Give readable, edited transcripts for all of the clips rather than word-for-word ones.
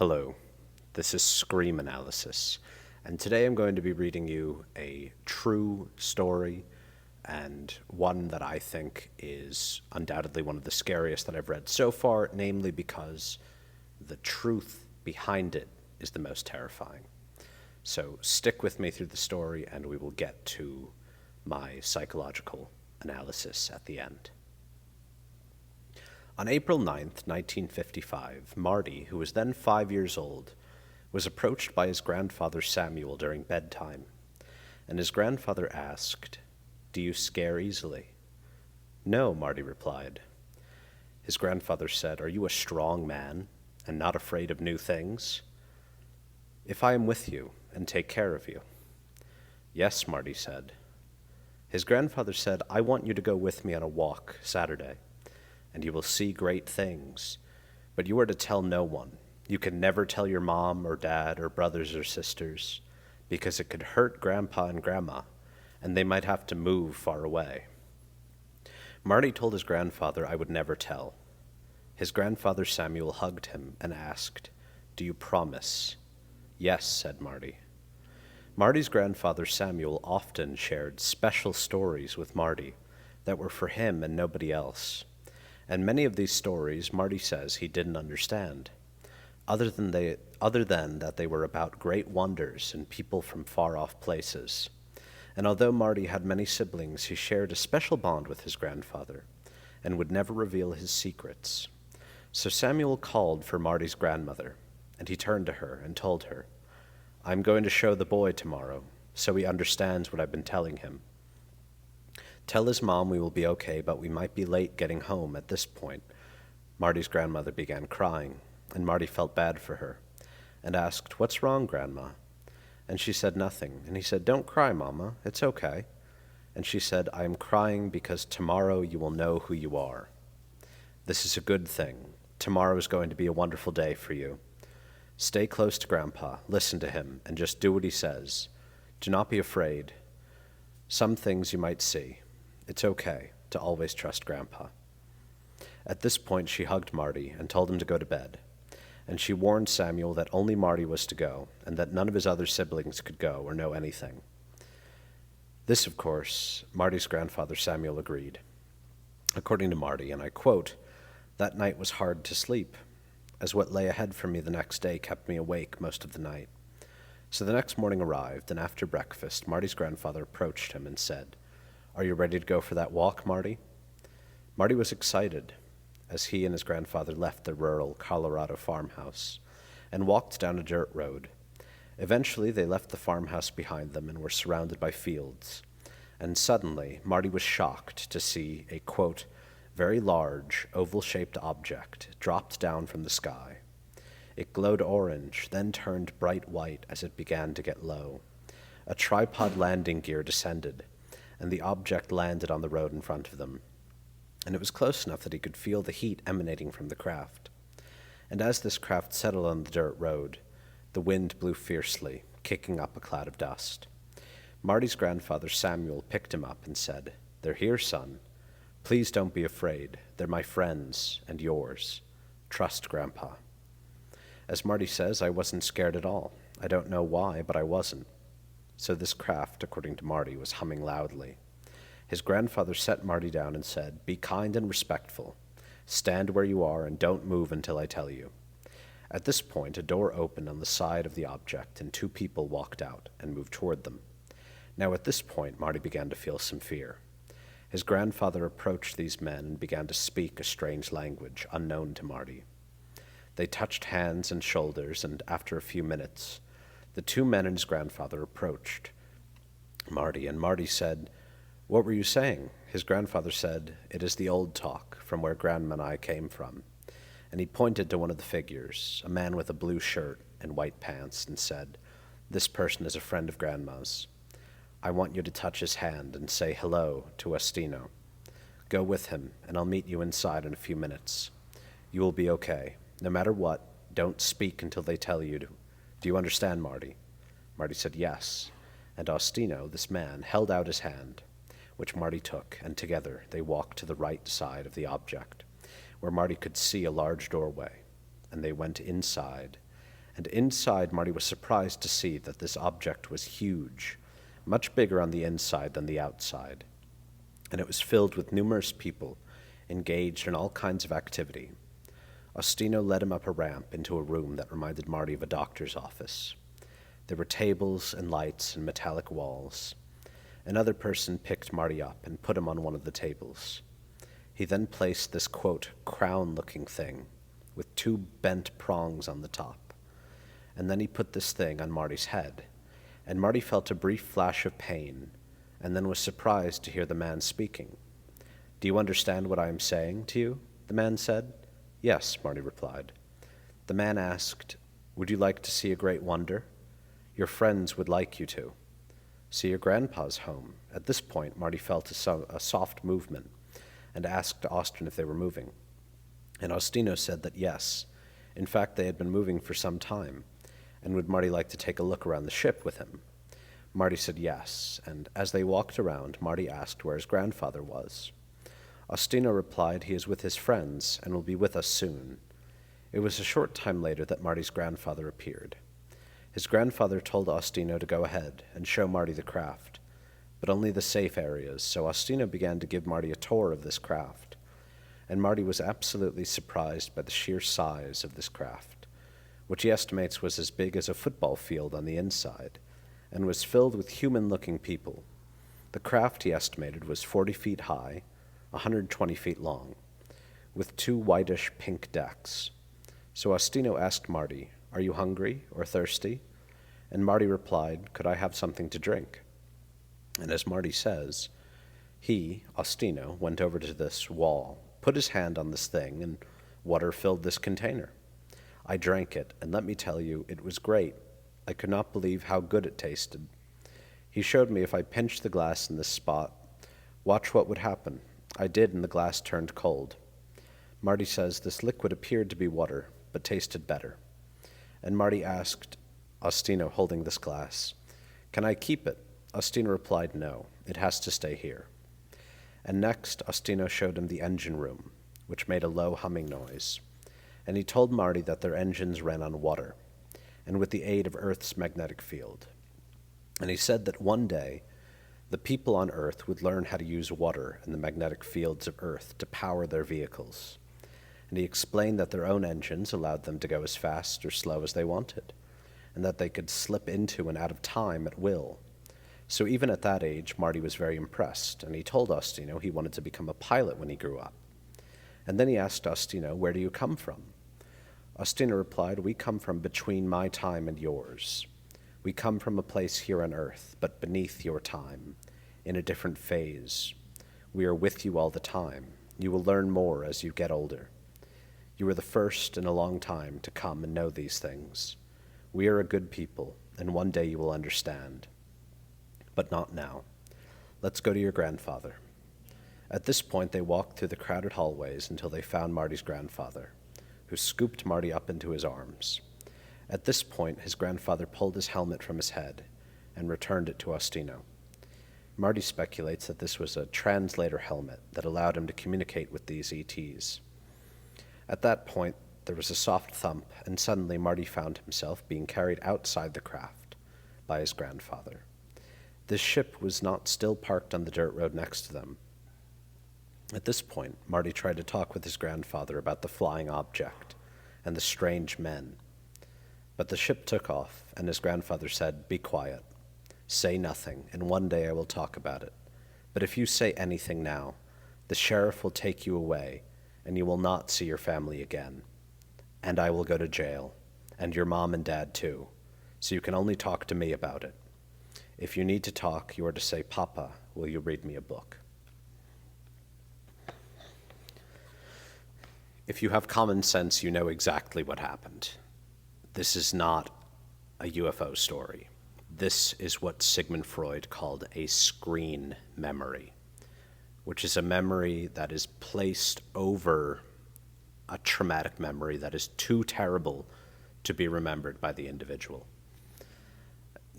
Hello, this is Scream Analysis, and today I'm going to be reading you a true story, and one that I think is undoubtedly one of the scariest that I've read so far, namely because the truth behind it is the most terrifying. So stick with me through the story, and we will get to my psychological analysis at the end. On April 9th, 1955, Marty, who was then 5 years old, was approached by his grandfather Samuel during bedtime, and his grandfather asked, "Do you scare easily?" "No," Marty replied. His grandfather said, "Are you a strong man and not afraid of new things?" "If I am with you and take care of you." "Yes," Marty said. His grandfather said, "I want you to go with me on a walk Saturday, and you will see great things, but you are to tell no one. You can never tell your mom or dad or brothers or sisters, because it could hurt Grandpa and Grandma, and they might have to move far away." Marty told his grandfather I would never tell. His grandfather Samuel hugged him and asked, "Do you promise?" "Yes," said Marty. Marty's grandfather Samuel often shared special stories with Marty that were for him and nobody else. And many of these stories, Marty says, he didn't understand, other than that they were about great wonders and people from far-off places. And although Marty had many siblings, he shared a special bond with his grandfather and would never reveal his secrets. So Samuel called for Marty's grandmother, and he turned to her and told her, "I'm going to show the boy tomorrow, so he understands what I've been telling him. Tell his mom we will be okay, but we might be late getting home." At this point, Marty's grandmother began crying, and Marty felt bad for her, and asked, "What's wrong, Grandma?" And she said nothing, and he said, "Don't cry, Mama, it's okay." And she said, "I am crying because tomorrow you will know who you are. This is a good thing. Tomorrow is going to be a wonderful day for you. Stay close to Grandpa, listen to him, and just do what he says. Do not be afraid. Some things you might see. It's okay to always trust Grandpa." At this point, she hugged Marty and told him to go to bed, and she warned Samuel that only Marty was to go and that none of his other siblings could go or know anything. This, of course, Marty's grandfather Samuel agreed. According to Marty, and I quote, "That night was hard to sleep, as what lay ahead for me the next day kept me awake most of the night." So the next morning arrived, and after breakfast, Marty's grandfather approached him and said, "Are you ready to go for that walk, Marty?" Marty was excited as he and his grandfather left the rural Colorado farmhouse and walked down a dirt road. Eventually, they left the farmhouse behind them and were surrounded by fields. And suddenly, Marty was shocked to see a, quote, "very large, oval-shaped object dropped down from the sky. It glowed orange, then turned bright white as it began to get low. A tripod landing gear descended, and the object landed on the road in front of them. And it was close enough that he could feel the heat emanating from the craft. And as this craft settled on the dirt road, the wind blew fiercely, kicking up a cloud of dust. Marty's grandfather Samuel picked him up and said, 'They're here, son. Please don't be afraid. They're my friends and yours. Trust Grandpa.' As Marty says, I wasn't scared at all. I don't know why, but I wasn't. So this craft, according to Marty, was humming loudly. His grandfather set Marty down and said, 'Be kind and respectful. Stand where you are and don't move until I tell you.' At this point, a door opened on the side of the object, and two people walked out and moved toward them. Now at this point, Marty began to feel some fear. His grandfather approached these men and began to speak a strange language unknown to Marty. They touched hands and shoulders, and after a few minutes, the two men and his grandfather approached Marty, and Marty said, 'What were you saying?' His grandfather said, 'It is the old talk from where Grandma and I came from.' And he pointed to one of the figures, a man with a blue shirt and white pants, and said, 'This person is a friend of Grandma's. I want you to touch his hand and say hello to Ostino. Go with him, and I'll meet you inside in a few minutes. You will be okay. No matter what, don't speak until they tell you to. Do you understand, Marty?' Marty said yes, and Ostino, this man, held out his hand, which Marty took, and together they walked to the right side of the object, where Marty could see a large doorway, and they went inside And inside, Marty was surprised to see that this object was huge, much bigger on the inside than the outside, and it was filled with numerous people engaged in all kinds of activity. Ostino led him up a ramp into a room that reminded Marty of a doctor's office. There were tables and lights and metallic walls. Another person picked Marty up and put him on one of the tables. He then placed this, quote, crown-looking thing with two bent prongs on the top. And then he put this thing on Marty's head, and Marty felt a brief flash of pain, and then was surprised to hear the man speaking. "Do you understand what I am saying to you?" the man said. "Yes," Marty replied. The man asked, "Would you like to see a great wonder? Your friends would like you to. See your grandpa's home." At this point, Marty felt a soft movement and asked Austin if they were moving. And Ostino said that yes. In fact, they had been moving for some time, and would Marty like to take a look around the ship with him? Marty said yes, and as they walked around, Marty asked where his grandfather was. Ostino replied he is with his friends and will be with us soon. It was a short time later that Marty's grandfather appeared. His grandfather told Ostino to go ahead and show Marty the craft, but only the safe areas, so Ostino began to give Marty a tour of this craft, and Marty was absolutely surprised by the sheer size of this craft, which he estimates was as big as a football field on the inside, and was filled with human-looking people. The craft, he estimated, was 40 feet high, 120 feet long, with two whitish pink decks. So Ostino asked Marty, "Are you hungry or thirsty?" And Marty replied, "Could I have something to drink?" And as Marty says, he, Ostino, went over to this wall, put his hand on this thing, and water filled this container. I drank it, and let me tell you, it was great. I could not believe how good it tasted. He showed me if I pinched the glass in this spot, watch what would happen. I did, and the glass turned cold. Marty says this liquid appeared to be water, but tasted better. And Marty asked Ostino, holding this glass, "Can I keep it?" Ostino replied, "No, it has to stay here." And next, Ostino showed him the engine room, which made a low humming noise. And he told Marty that their engines ran on water, and with the aid of Earth's magnetic field. And he said that one day, the people on Earth would learn how to use water and the magnetic fields of Earth to power their vehicles. And he explained that their own engines allowed them to go as fast or slow as they wanted, and that they could slip into and out of time at will. So even at that age, Marty was very impressed, and he told Ostino he wanted to become a pilot when he grew up. And then he asked Ostino, "Where do you come from?" Ostino replied, "We come from between my time and yours. We come from a place here on Earth, but beneath your time, in a different phase. We are with you all the time. You will learn more as you get older. You are the first in a long time to come and know these things. We are a good people, and one day you will understand. But not now. Let's go to your grandfather." At this point, they walked through the crowded hallways until they found Marty's grandfather, who scooped Marty up into his arms. At this point, his grandfather pulled his helmet from his head and returned it to Ostino. Marty speculates that this was a translator helmet that allowed him to communicate with these ETs. At that point, there was a soft thump, and suddenly Marty found himself being carried outside the craft by his grandfather. This ship was not still parked on the dirt road next to them. At this point, Marty tried to talk with his grandfather about the flying object and the strange men. But the ship took off, and his grandfather said, "Be quiet. Say nothing, and one day I will talk about it. But if you say anything now, the sheriff will take you away, and you will not see your family again. And I will go to jail, and your mom and dad too, so you can only talk to me about it. If you need to talk, you are to say, 'Papa, will you read me a book?'" If you have common sense, you know exactly what happened. This is not a UFO story. This is what Sigmund Freud called a screen memory, which is a memory that is placed over a traumatic memory that is too terrible to be remembered by the individual.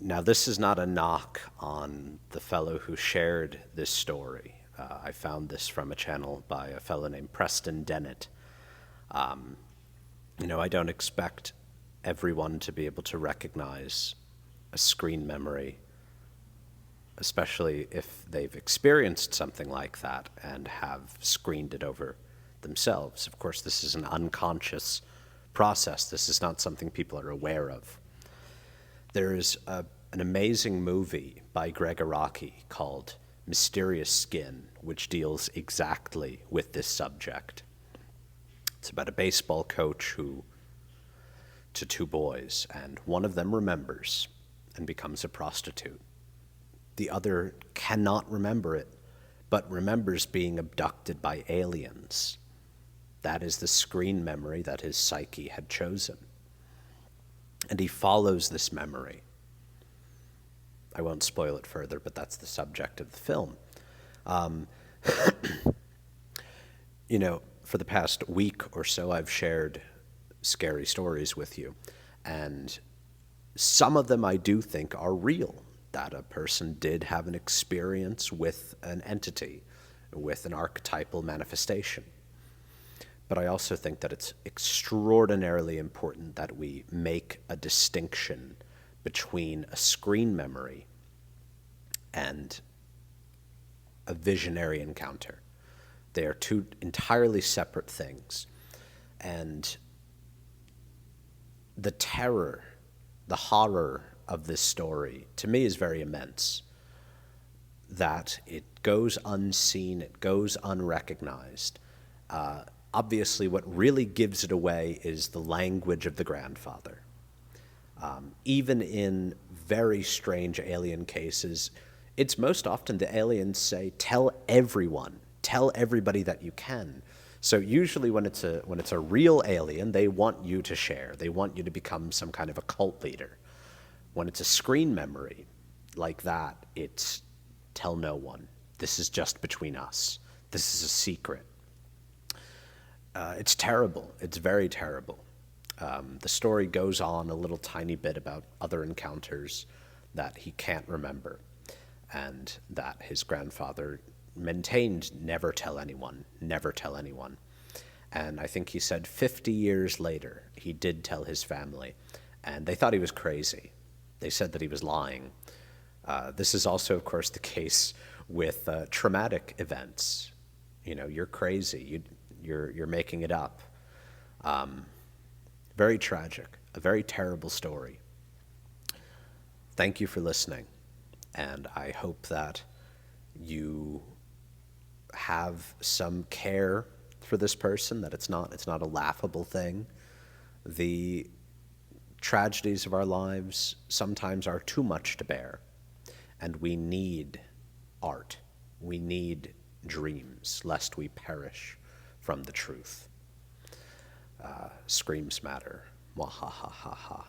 Now, this is not a knock on the fellow who shared this story. I found this from a channel by a fellow named Preston Dennett. I don't expect everyone to be able to recognize a screen memory, especially if they've experienced something like that and have screened it over themselves. Of course, this is an unconscious process. This is not something people are aware of. There is an amazing movie by Gregg Araki called Mysterious Skin, which deals exactly with this subject. It's about a baseball coach to two boys, and one of them remembers and becomes a prostitute. The other cannot remember it, but remembers being abducted by aliens. That is the screen memory that his psyche had chosen. And he follows this memory. I won't spoil it further, but that's the subject of the film. You know, for the past week or so, I've shared scary stories with you, and some of them I do think are real, that a person did have an experience with an entity, with an archetypal manifestation. But I also think that it's extraordinarily important that we make a distinction between a screen memory and a visionary encounter. They are two entirely separate things. And the terror, the horror of this story, to me, is very immense. That it goes unseen, it goes unrecognized. Obviously, what really gives it away is the language of the grandfather. Even in very strange alien cases, it's most often the aliens say, tell everyone, tell everybody that you can. So usually when it's a real alien, they want you to share. They want you to become some kind of a cult leader. When it's a screen memory like that, it's tell no one. This is just between us. This is a secret. It's terrible. It's very terrible. The story goes on a little tiny bit about other encounters that he can't remember, and that his grandfather maintained never tell anyone, never tell anyone. And I think he said 50 years later, he did tell his family, and they thought he was crazy. They said that he was lying. This is also, of course, the case with traumatic events. You know, you're crazy. You're making it up. Very tragic, a very terrible story. Thank you for listening, and I hope that you have some care for this person, that it's not a laughable thing. The tragedies of our lives sometimes are too much to bear, and we need art. We need dreams, lest we perish from the truth. Screams matter. Mwahahaha.